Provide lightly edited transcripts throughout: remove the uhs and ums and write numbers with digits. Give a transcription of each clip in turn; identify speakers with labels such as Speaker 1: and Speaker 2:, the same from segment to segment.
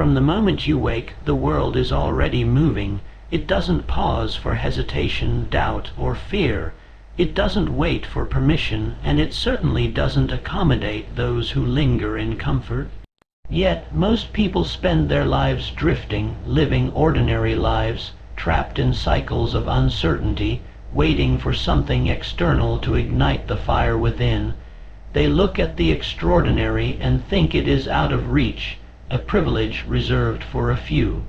Speaker 1: From the moment you wake, the world is already moving. It doesn't pause for hesitation, doubt, or fear. It doesn't wait for permission, and it certainly doesn't accommodate those who linger in comfort. Yet most people spend their lives drifting, living ordinary lives, trapped in cycles of uncertainty, waiting for something external to ignite the fire within. They look at the extraordinary and think it is out of reach, a privilege reserved for a few.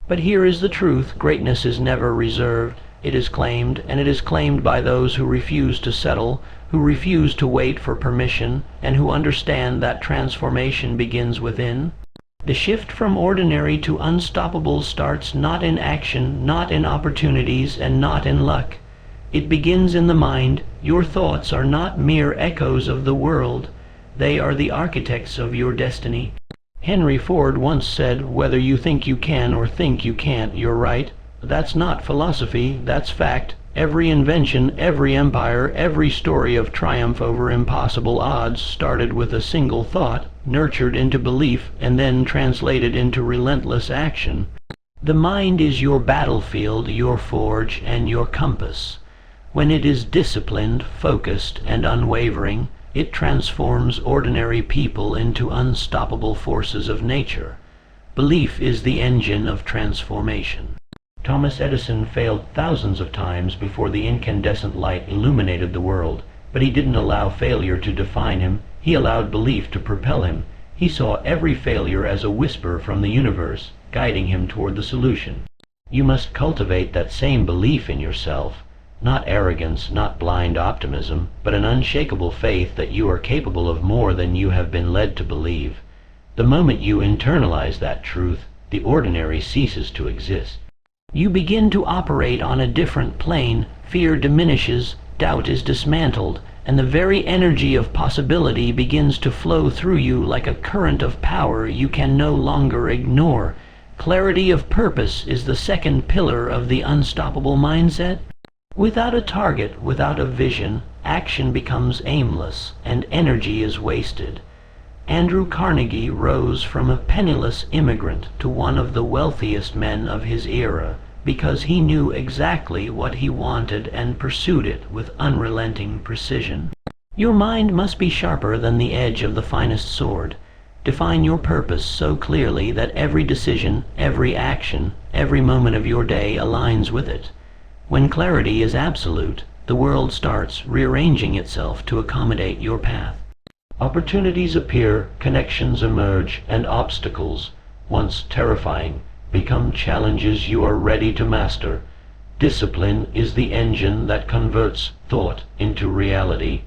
Speaker 1: But here is the truth: greatness is never reserved. It is claimed, and it is claimed by those who refuse to settle, who refuse to wait for permission, and who understand that transformation begins within. The shift from ordinary to unstoppable starts not in action, not in opportunities, and not in luck. It begins in the mind. Your thoughts are not mere echoes of the world. They are the architects of your destiny. Henry Ford once said, "Whether you think you can or think you can't, you're right." That's not philosophy, that's fact. Every invention, every empire, every story of triumph over impossible odds started with a single thought, nurtured into belief, and then translated into relentless action. The mind is your battlefield, your forge, and your compass. When it is disciplined, focused, and unwavering, it transforms ordinary people into unstoppable forces of nature. Belief is the engine of transformation. Thomas Edison failed thousands of times before the incandescent light illuminated the world, but he didn't allow failure to define him. He allowed belief to propel him. He saw every failure as a whisper from the universe, guiding him toward the solution. You must cultivate that same belief in yourself. Not arrogance, not blind optimism, but an unshakable faith that you are capable of more than you have been led to believe. The moment you internalize that truth, the ordinary ceases to exist. You begin to operate on a different plane. Fear diminishes, doubt is dismantled, and the very energy of possibility begins to flow through you like a current of power you can no longer ignore. Clarity of purpose is the second pillar of the unstoppable mindset. Without a target, without a vision, action becomes aimless, and energy is wasted. Andrew Carnegie rose from a penniless immigrant to one of the wealthiest men of his era because he knew exactly what he wanted and pursued it with unrelenting precision. Your mind must be sharper than the edge of the finest sword. Define your purpose so clearly that every decision, every action, every moment of your day aligns with it. When clarity is absolute, the world starts rearranging itself to accommodate your path. Opportunities appear, connections emerge, and obstacles, once terrifying, become challenges you are ready to master. Discipline is the engine that converts thought into reality.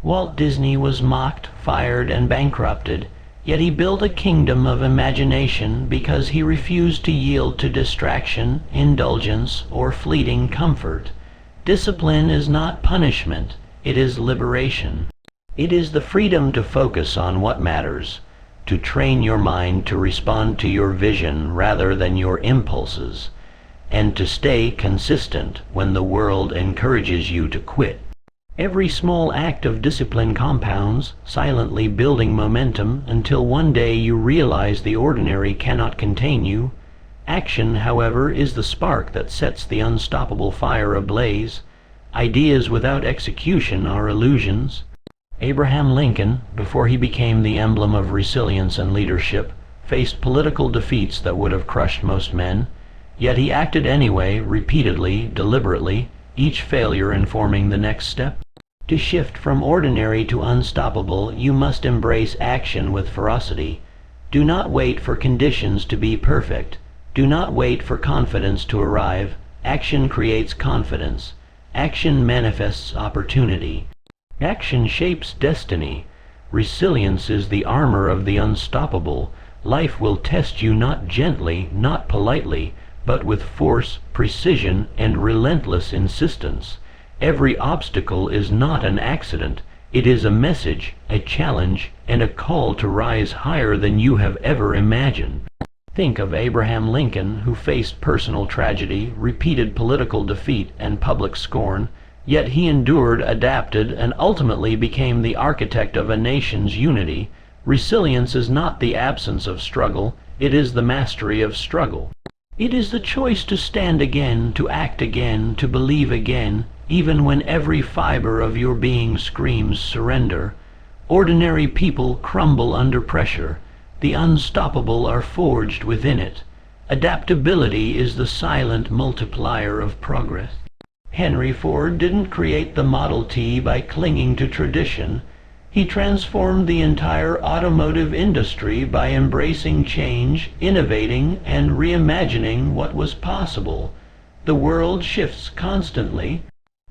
Speaker 1: Walt Disney was mocked, fired, and bankrupted, yet he built a kingdom of imagination because he refused to yield to distraction, indulgence, or fleeting comfort. Discipline is not punishment, it is liberation. It is the freedom to focus on what matters, to train your mind to respond to your vision rather than your impulses, and to stay consistent when the world encourages you to quit. Every small act of discipline compounds, silently building momentum until one day you realize the ordinary cannot contain you. Action, however, is the spark that sets the unstoppable fire ablaze. Ideas without execution are illusions. Abraham Lincoln, before he became the emblem of resilience and leadership, faced political defeats that would have crushed most men. Yet he acted anyway, repeatedly, deliberately, each failure informing the next step. To shift from ordinary to unstoppable, you must embrace action with ferocity. Do not wait for conditions to be perfect. Do not wait for confidence to arrive. Action creates confidence. Action manifests opportunity. Action shapes destiny. Resilience is the armor of the unstoppable. Life will test you not gently, not politely, but with force, precision, and relentless insistence. Every obstacle is not an accident. It is a message, a challenge, and a call to rise higher than you have ever imagined. Think of Abraham Lincoln, who faced personal tragedy, repeated political defeat, and public scorn. Yet he endured, adapted, and ultimately became the architect of a nation's unity. Resilience is not the absence of struggle. It is the mastery of struggle. It is the choice to stand again, to act again, to believe again, even when every fiber of your being screams surrender. Ordinary people crumble under pressure. The unstoppable are forged within it. Adaptability is the silent multiplier of progress. Henry Ford didn't create the Model T by clinging to tradition. He transformed the entire automotive industry by embracing change, innovating, and reimagining what was possible. The world shifts constantly.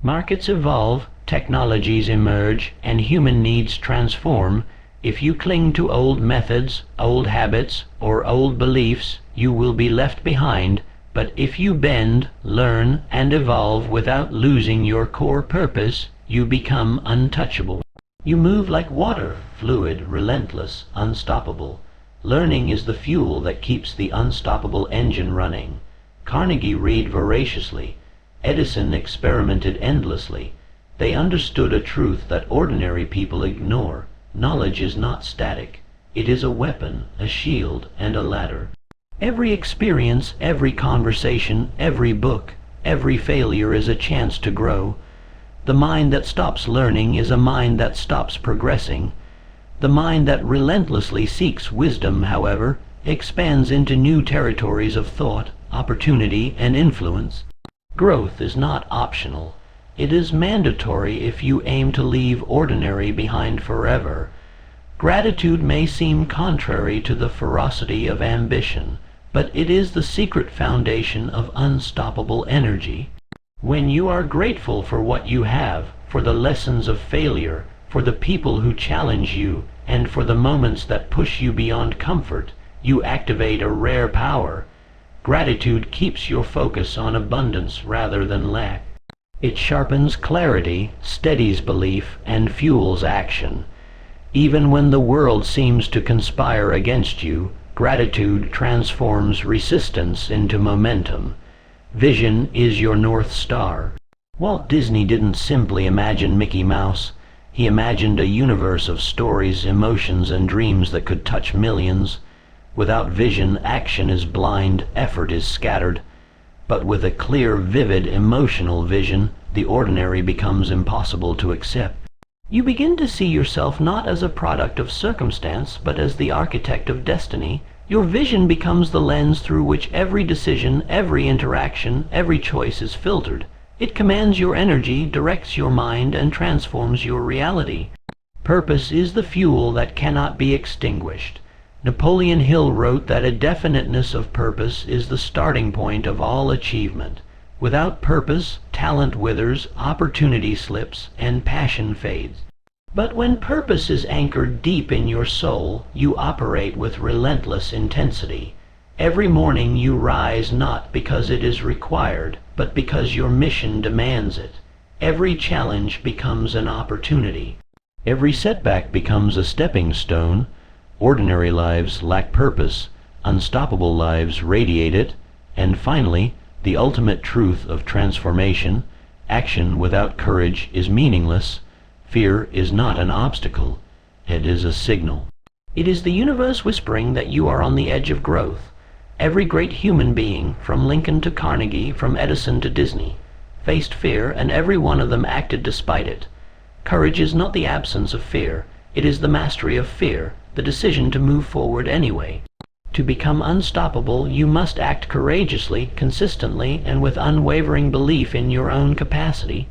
Speaker 1: Markets evolve, technologies emerge, and human needs transform. If you cling to old methods, old habits, or old beliefs, you will be left behind. But if you bend, learn, and evolve without losing your core purpose, you become untouchable. You move like water, fluid, relentless, unstoppable. Learning is the fuel that keeps the unstoppable engine running. Carnegie read voraciously. Edison experimented endlessly. They understood a truth that ordinary people ignore. Knowledge is not static. It is a weapon, a shield, and a ladder. Every experience, every conversation, every book, every failure is a chance to grow. The mind that stops learning is a mind that stops progressing. The mind that relentlessly seeks wisdom, however, expands into new territories of thought, opportunity, and influence. Growth is not optional. It is mandatory if you aim to leave ordinary behind forever. Gratitude may seem contrary to the ferocity of ambition, but it is the secret foundation of unstoppable energy. When you are grateful for what you have, for the lessons of failure, for the people who challenge you, and for the moments that push you beyond comfort, you activate a rare power. Gratitude keeps your focus on abundance rather than lack. It sharpens clarity, steadies belief, and fuels action. Even when the world seems to conspire against you, gratitude transforms resistance into momentum. Vision is your North Star. Walt Disney didn't simply imagine Mickey Mouse. He imagined a universe of stories, emotions, and dreams that could touch millions. Without vision, action is blind, effort is scattered. But with a clear, vivid, emotional vision, the ordinary becomes impossible to accept. You begin to see yourself not as a product of circumstance, but as the architect of destiny. Your vision becomes the lens through which every decision, every interaction, every choice is filtered. It commands your energy, directs your mind, and transforms your reality. Purpose is the fuel that cannot be extinguished. Napoleon Hill wrote that a definiteness of purpose is the starting point of all achievement. Without purpose, talent withers, opportunity slips, and passion fades. But when purpose is anchored deep in your soul, you operate with relentless intensity. Every morning you rise not because it is required, but because your mission demands it. Every challenge becomes an opportunity. Every setback becomes a stepping stone. Ordinary lives lack purpose. Unstoppable lives radiate it. And finally, the ultimate truth of transformation: action without courage is meaningless. Fear is not an obstacle. It is a signal. It is the universe whispering that you are on the edge of growth. Every great human being, from Lincoln to Carnegie, from Edison to Disney, faced fear, and every one of them acted despite it. Courage is not the absence of fear. It is the mastery of fear, the decision to move forward anyway. To become unstoppable, you must act courageously, consistently, and with unwavering belief in your own capacity.